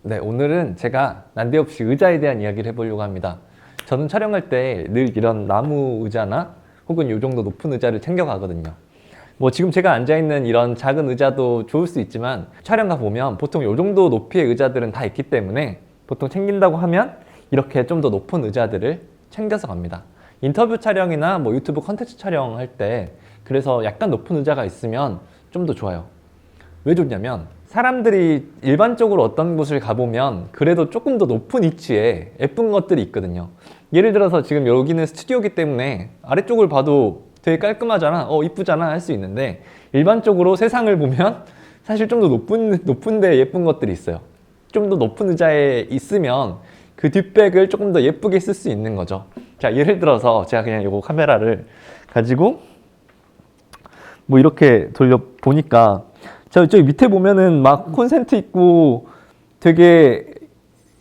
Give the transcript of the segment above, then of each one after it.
네, 오늘은 제가 난데없이 의자에 대한 이야기를 해보려고 합니다. 저는 촬영할 때 늘 이런 나무 의자나 혹은 이 정도 높은 의자를 챙겨가거든요. 뭐 지금 제가 앉아있는 이런 작은 의자도 좋을 수 있지만 촬영 가보면 보통 이 정도 높이의 의자들은 다 있기 때문에 보통 챙긴다고 하면 이렇게 좀 더 높은 의자들을 챙겨서 갑니다. 인터뷰 촬영이나 뭐 유튜브 컨텐츠 촬영할 때 그래서 약간 높은 의자가 있으면 좀 더 좋아요. 왜 좋냐면 사람들이 일반적으로 어떤 곳을 가보면 그래도 조금 더 높은 위치에 예쁜 것들이 있거든요. 예를 들어서 지금 여기는 스튜디오이기 때문에 아래쪽을 봐도 되게 깔끔하잖아, 이쁘잖아 할 수 있는데 일반적으로 세상을 보면 사실 좀 더 높은데 예쁜 것들이 있어요. 좀 더 높은 의자에 있으면 그 뒷백을 조금 더 예쁘게 쓸 수 있는 거죠. 자, 예를 들어서 제가 그냥 이거 카메라를 가지고 뭐 이렇게 돌려 보니까 저기 밑에 보면은 막 콘센트 있고 되게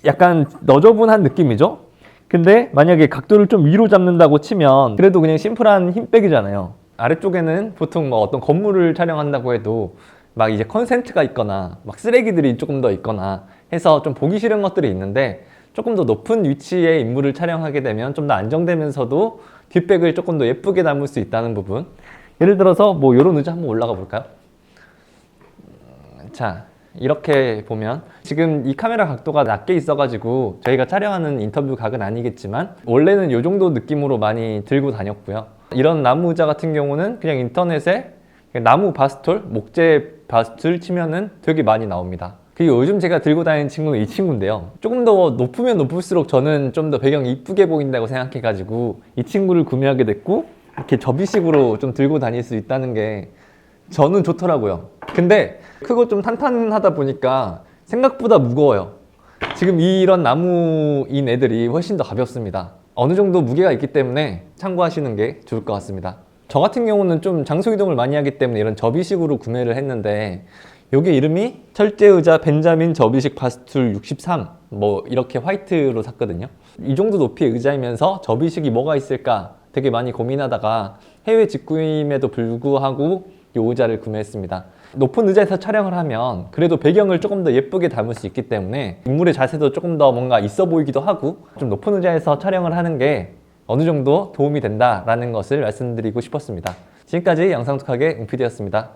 약간 너저분한 느낌이죠? 근데 만약에 각도를 좀 위로 잡는다고 치면 그래도 그냥 심플한 흰백이잖아요. 아래쪽에는 보통 뭐 어떤 건물을 촬영한다고 해도 막 이제 컨센트가 있거나 막 쓰레기들이 조금 더 있거나 해서 좀 보기 싫은 것들이 있는데 조금 더 높은 위치의 인물을 촬영하게 되면 좀 더 안정되면서도 뒷백을 조금 더 예쁘게 담을 수 있다는 부분. 예를 들어서 뭐 이런 의자 한번 올라가 볼까요? 자, 이렇게 보면 지금 이 카메라 각도가 낮게 있어가지고 저희가 촬영하는 인터뷰 각은 아니겠지만 원래는 이 정도 느낌으로 많이 들고 다녔고요. 이런 나무 의자 같은 경우는 그냥 인터넷에 나무 바스톨, 목재 바스톨 치면은 되게 많이 나옵니다. 그리고 요즘 제가 들고 다니는 친구는 이 친구인데요. 조금 더 높으면 높을수록 저는 좀 더 배경이 이쁘게 보인다고 생각해가지고 이 친구를 구매하게 됐고 이렇게 접이식으로 좀 들고 다닐 수 있다는 게 저는 좋더라고요. 근데 크고 좀 탄탄하다 보니까 생각보다 무거워요. 지금 이런 나무인 애들이 훨씬 더 가볍습니다. 어느 정도 무게가 있기 때문에 참고하시는 게 좋을 것 같습니다. 저 같은 경우는 좀 장소 이동을 많이 하기 때문에 이런 접이식으로 구매를 했는데 요게 이름이 철제의자 벤자민 접이식 바스툴 63 뭐 이렇게 화이트로 샀거든요. 이 정도 높이의 의자이면서 접이식이 뭐가 있을까 되게 많이 고민하다가 해외 직구임에도 불구하고 이 의자를 구매했습니다. 높은 의자에서 촬영을 하면 그래도 배경을 조금 더 예쁘게 담을 수 있기 때문에 인물의 자세도 조금 더 뭔가 있어 보이기도 하고 좀 높은 의자에서 촬영을 하는 게 어느 정도 도움이 된다라는 것을 말씀드리고 싶었습니다. 지금까지 영상톡하게 웅피디였습니다.